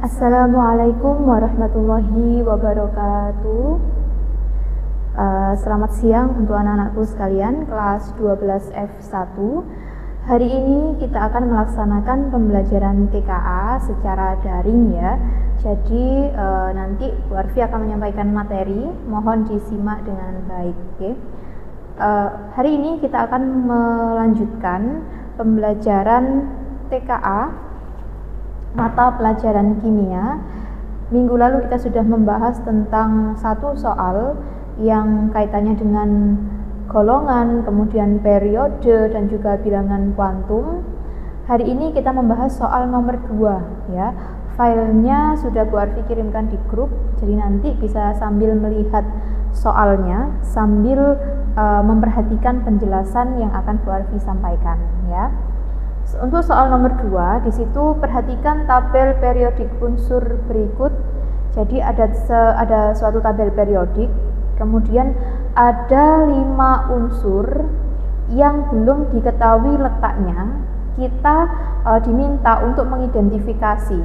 Assalamualaikum warahmatullahi wabarakatuh. Selamat siang untuk anak-anakku sekalian kelas 12F1. Hari ini kita akan melaksanakan pembelajaran TKA secara daring ya. Jadi nanti Bu Arfi akan menyampaikan materi, mohon disimak dengan baik. Okay? Hari ini kita akan melanjutkan pembelajaran TKA mata pelajaran kimia. Minggu lalu kita sudah membahas tentang satu soal yang kaitannya dengan golongan, kemudian periode dan juga bilangan kuantum. Hari ini kita membahas soal nomor 2 ya. Filenya sudah Bu Arfi kirimkan di grup, jadi nanti bisa sambil melihat soalnya sambil memperhatikan penjelasan yang akan Bu Arfi sampaikan ya. Untuk soal nomor 2, di situ perhatikan tabel periodik unsur berikut. Jadi ada suatu tabel periodik, kemudian ada 5 unsur yang belum diketahui letaknya. Kita diminta untuk mengidentifikasi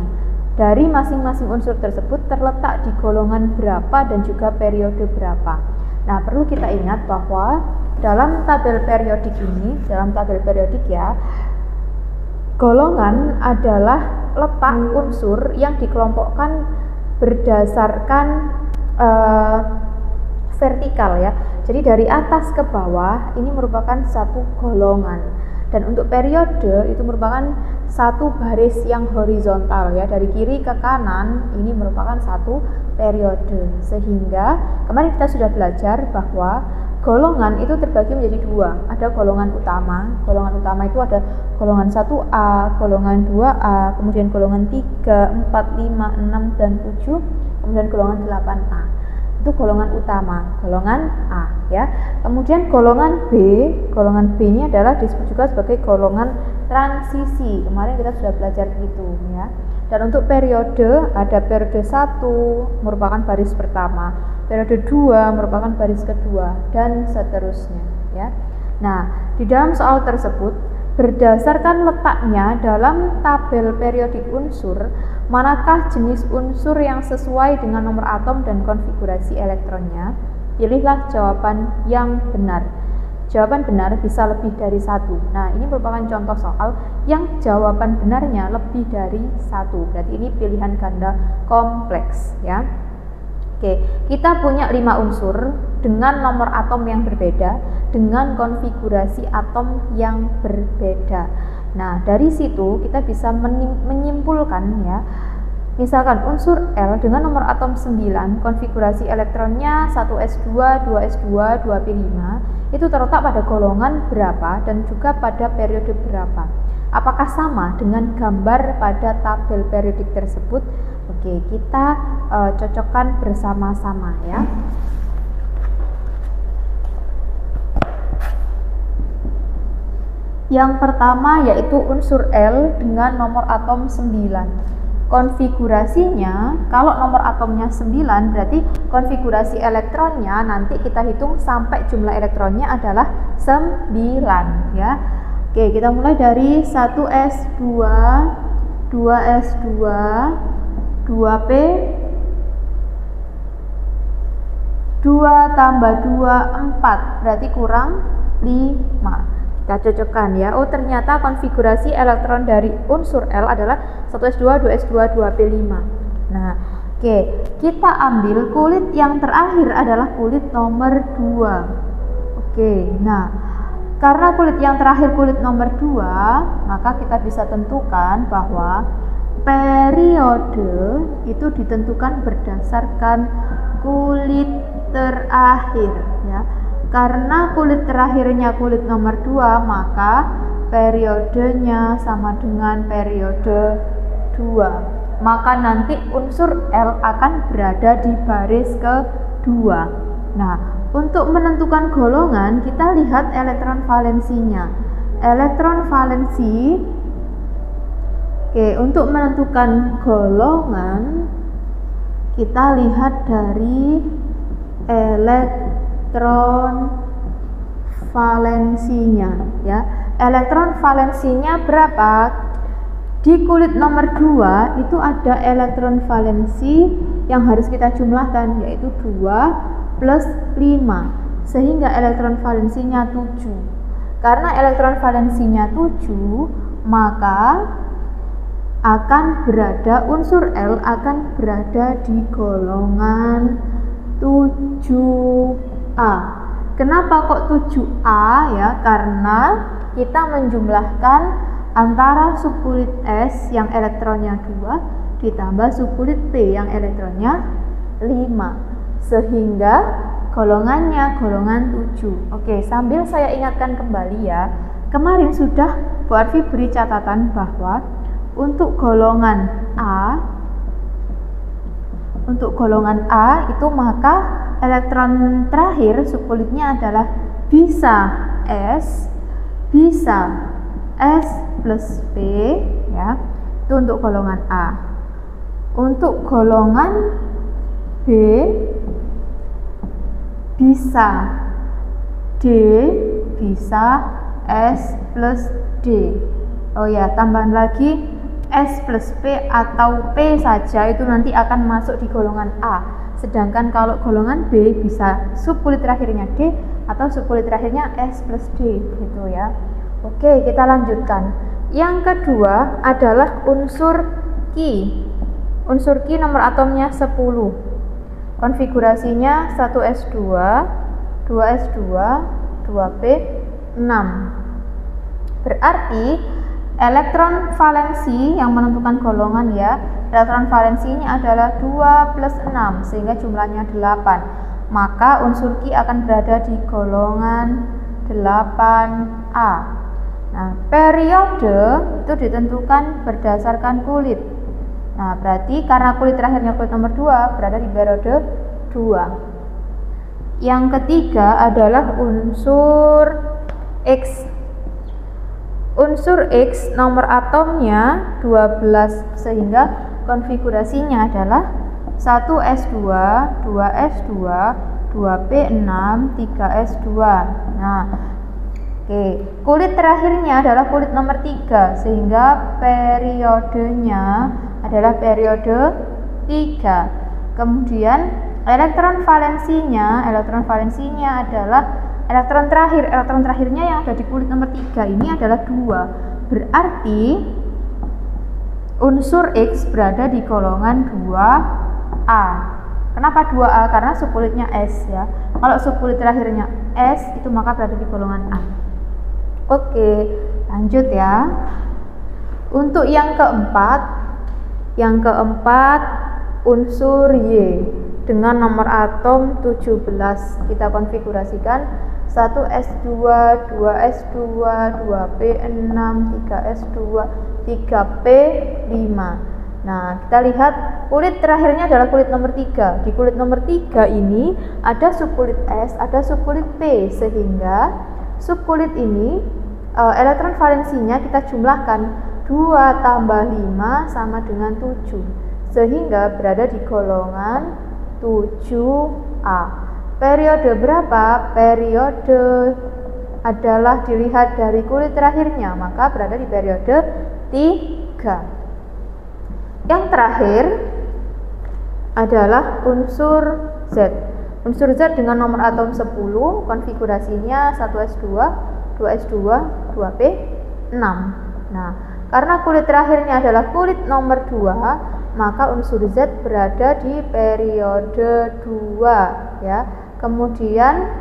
dari masing-masing unsur tersebut terletak di golongan berapa dan juga periode berapa. Nah, perlu kita ingat bahwa dalam tabel periodik ini, golongan adalah letak unsur yang dikelompokkan berdasarkan vertikal ya. Jadi dari atas ke bawah ini merupakan satu golongan. Dan untuk periode itu merupakan satu baris yang horizontal ya. Dari kiri ke kanan ini merupakan satu periode. Sehingga kemarin kita sudah belajar bahwa golongan itu terbagi menjadi 2. Ada golongan utama. Golongan utama itu ada golongan 1A, golongan 2A, kemudian golongan 3, 4, 5, 6, dan 7, kemudian golongan 8A. Itu golongan utama, golongan A ya. Kemudian golongan B ini adalah disebut juga sebagai golongan transisi. Kemarin kita sudah belajar begitu ya. Dan untuk periode, ada periode 1 merupakan baris pertama, periode 2 merupakan baris kedua, dan seterusnya ya. Nah, di dalam soal tersebut berdasarkan letaknya dalam tabel periodik unsur, manakah jenis unsur yang sesuai dengan nomor atom dan konfigurasi elektronnya? Pilihlah jawaban yang benar. Jawaban benar bisa lebih dari 1. Nah, ini merupakan contoh soal yang jawaban benarnya lebih dari 1. Berarti ini pilihan ganda kompleks ya. Oke, kita punya 5 unsur dengan nomor atom yang berbeda, dengan konfigurasi atom yang berbeda. Nah, dari situ kita bisa menyimpulkan ya. Misalkan unsur L dengan nomor atom 9, konfigurasi elektronnya 1s2, 2s2, 2p5, itu terletak pada golongan berapa dan juga pada periode berapa. Apakah sama dengan gambar pada tabel periodik tersebut? Oke, kita cocokkan bersama-sama ya. Yang pertama yaitu unsur L dengan nomor atom 9. Konfigurasinya, kalau nomor atomnya 9 berarti konfigurasi elektronnya nanti kita hitung sampai jumlah elektronnya adalah 9 ya. Oke, kita mulai dari 1s2, 2s2, 2p, 2 tambah 2, 4, berarti kurang 5. Kita cocokkan ya. Oh, ternyata konfigurasi elektron dari unsur L adalah 1s2, 2s2, 2p5. Nah, oke, kita ambil kulit yang terakhir adalah kulit nomor 2. Oke, nah, karena kulit yang terakhir kulit nomor 2, maka kita bisa tentukan bahwa periode itu ditentukan berdasarkan kulit terakhir ya. Karena kulit terakhirnya kulit nomor 2, maka periodenya sama dengan periode 2. Maka nanti unsur L akan berada di baris kedua. Nah, untuk menentukan golongan, kita lihat elektron valensinya. Elektron valensi, oke, untuk menentukan golongan, kita lihat dari elektron valensinya ya. Elektron valensinya berapa? Di kulit nomor 2 itu ada elektron valensi yang harus kita jumlahkan, yaitu 2 plus 5, sehingga elektron valensinya 7. Karena elektron valensinya 7, maka unsur L akan berada di golongan 7A. Kenapa kok 7A ya? Karena kita menjumlahkan antara subkulit S yang elektronnya 2 ditambah subkulit P yang elektronnya 5, sehingga golongannya golongan 7. Oke, sambil saya ingatkan kembali ya, kemarin sudah Bu Arfi beri catatan bahwa untuk golongan A itu maka elektron terakhir subkulitnya adalah bisa S plus P ya, itu untuk golongan A. Untuk golongan B bisa D, bisa S plus D. Oh ya, tambahan lagi S plus P atau P saja itu nanti akan masuk di golongan A. Sedangkan kalau golongan B bisa subkulit terakhirnya D atau subkulit terakhirnya S plus D gitu ya. Oke, kita lanjutkan. Yang kedua adalah unsur Ki. Unsur Ki nomor atomnya 10. Konfigurasinya 1s2, 2s2, 2p6. Berarti elektron valensi yang menentukan golongan ya, elektron valensinya adalah 2 plus 6 sehingga jumlahnya 8. Maka unsur Ki akan berada di golongan 8A. Nah, periode itu ditentukan berdasarkan kulit. Nah, berarti karena kulit terakhirnya kulit nomor 2 berada di periode 2. Yang ketiga adalah unsur X. Unsur X nomor atomnya 12 sehingga konfigurasinya adalah 1s2, 2s2, 2p6, 3s2. Nah, oke, kulit terakhirnya adalah kulit nomor 3 sehingga periodenya adalah periode 3. Kemudian elektron valensinya adalah elektron terakhirnya yang ada di kulit nomor 3 ini adalah 2. Berarti unsur X berada di golongan 2A. Kenapa 2A? Karena subkulitnya S ya. Kalau subkulit terakhirnya S itu maka berada di golongan A. Oke, lanjut ya. Untuk yang keempat unsur Y dengan nomor atom 17. Kita konfigurasikan 1s2, 2s2, 2p6, 3s2, 3p5. Nah, kita lihat kulit terakhirnya adalah kulit nomor 3. Di kulit nomor 3 ini ada subkulit S, ada subkulit P, sehingga subkulit ini elektron valensinya kita jumlahkan 2 tambah 5 sama dengan 7, sehingga berada di golongan 7A. Periode berapa? Periode adalah dilihat dari kulit terakhirnya, maka berada di periode 3. Yang terakhir adalah unsur Z. Unsur Z dengan nomor atom 10, konfigurasinya 1s2, 2s2, 2p6. Nah, karena kulit terakhirnya adalah kulit nomor 2, maka unsur Z berada di periode 2 ya. Kemudian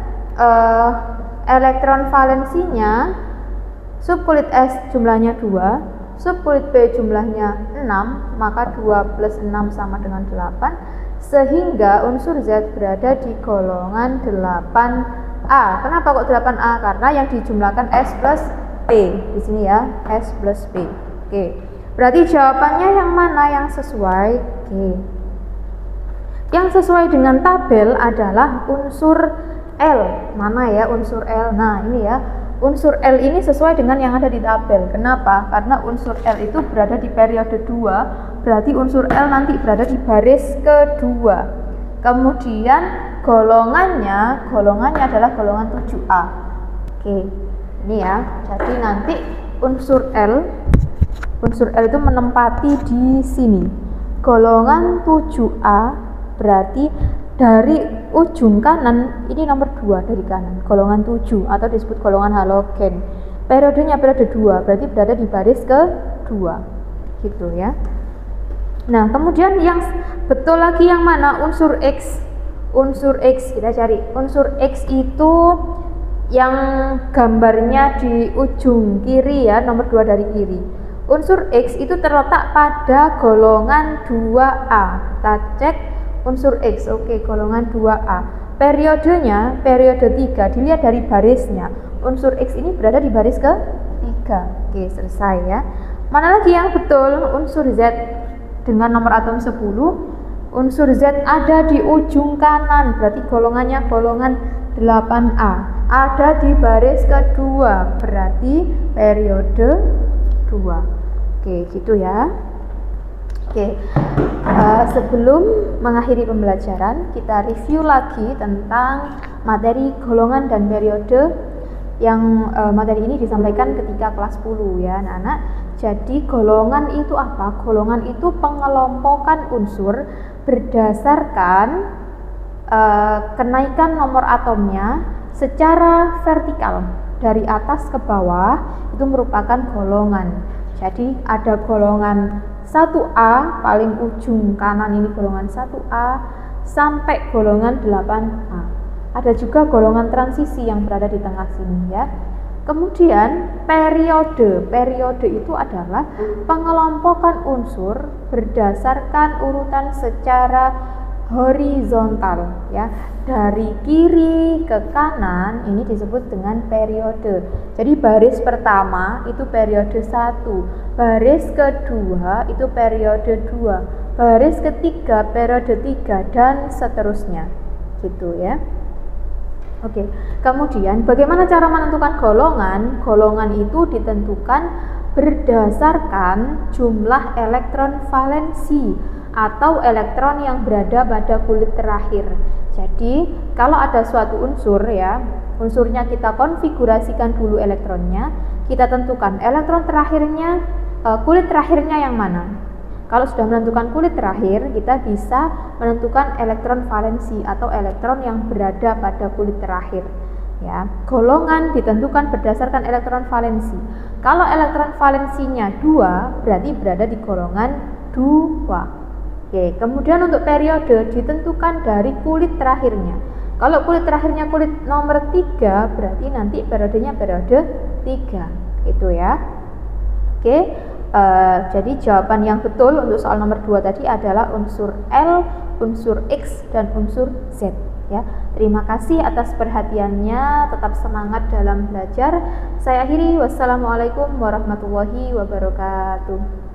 elektron valensinya subkulit S jumlahnya 2, subkulit P jumlahnya 6, maka 2 plus 6 sama dengan 8, sehingga unsur Z berada di golongan 8A. Kenapa kok 8A? Karena yang dijumlahkan S plus P di sini ya, S plus P. Oke, berarti jawabannya yang mana yang sesuai? Oke, yang sesuai dengan tabel adalah unsur L. Mana ya unsur L? Nah, ini ya, unsur L ini sesuai dengan yang ada di tabel. Kenapa? Karena unsur L itu berada di periode 2, berarti unsur L nanti berada di baris kedua. Kemudian golongannya adalah golongan 7A. Oke, ini ya. Jadi nanti unsur L Unsur L itu menempati di sini. Golongan 7A berarti dari ujung kanan ini nomor 2 dari kanan, golongan 7 atau disebut golongan halogen. Periodenya periode 2, berarti berada di baris kedua. Gitu ya. Nah, kemudian yang betul lagi yang mana? Unsur X. Unsur X kita cari. Unsur X itu yang gambarnya di ujung kiri ya, nomor 2 dari kiri. Unsur X itu terletak pada golongan 2A. Kita cek unsur X, oke, golongan 2A. Periodenya, periode 3, dilihat dari barisnya. Unsur X ini berada di baris ke-3. Oke, selesai ya. Mana lagi yang betul? Unsur Z dengan nomor atom 10. Unsur Z ada di ujung kanan, berarti golongannya golongan 8A. Ada di baris kedua, berarti periode 2. Oke, gitu ya. Oke, sebelum mengakhiri pembelajaran, kita review lagi tentang materi golongan dan periode yang materi ini disampaikan ketika kelas 10 ya anak-anak. Jadi golongan itu apa? Golongan itu pengelompokan unsur berdasarkan kenaikan nomor atomnya secara vertikal dari atas ke bawah, itu merupakan golongan. Jadi ada golongan 1A paling ujung kanan ini golongan 1A sampai golongan 8A. Ada juga golongan transisi yang berada di tengah sini ya. Kemudian periode. Periode itu adalah pengelompokan unsur berdasarkan urutan secara horizontal ya. Dari kiri ke kanan ini disebut dengan periode. Jadi baris pertama itu periode 1, baris kedua itu periode 2, baris ketiga periode 3 dan seterusnya. Gitu ya. Oke. Kemudian bagaimana cara menentukan golongan? Golongan itu ditentukan berdasarkan jumlah elektron valensi atau elektron yang berada pada kulit terakhir. Jadi kalau ada suatu unsur ya, unsurnya kita konfigurasikan dulu elektronnya, kita tentukan elektron terakhirnya, kulit terakhirnya yang mana. Kalau sudah menentukan kulit terakhir, kita bisa menentukan elektron valensi atau elektron yang berada pada kulit terakhir. Ya, golongan ditentukan berdasarkan elektron valensi. Kalau elektron valensinya 2, berarti berada di golongan 2. Oke, kemudian untuk periode ditentukan dari kulit terakhirnya. Kalau kulit terakhirnya kulit nomor 3, berarti nanti periodenya periode 3. Itu ya. Oke, jadi jawaban yang betul untuk soal nomor 2 tadi adalah unsur L, unsur X, dan unsur Z. Ya, terima kasih atas perhatiannya. Tetap semangat dalam belajar. Saya akhiri. Wassalamualaikum warahmatullahi wabarakatuh.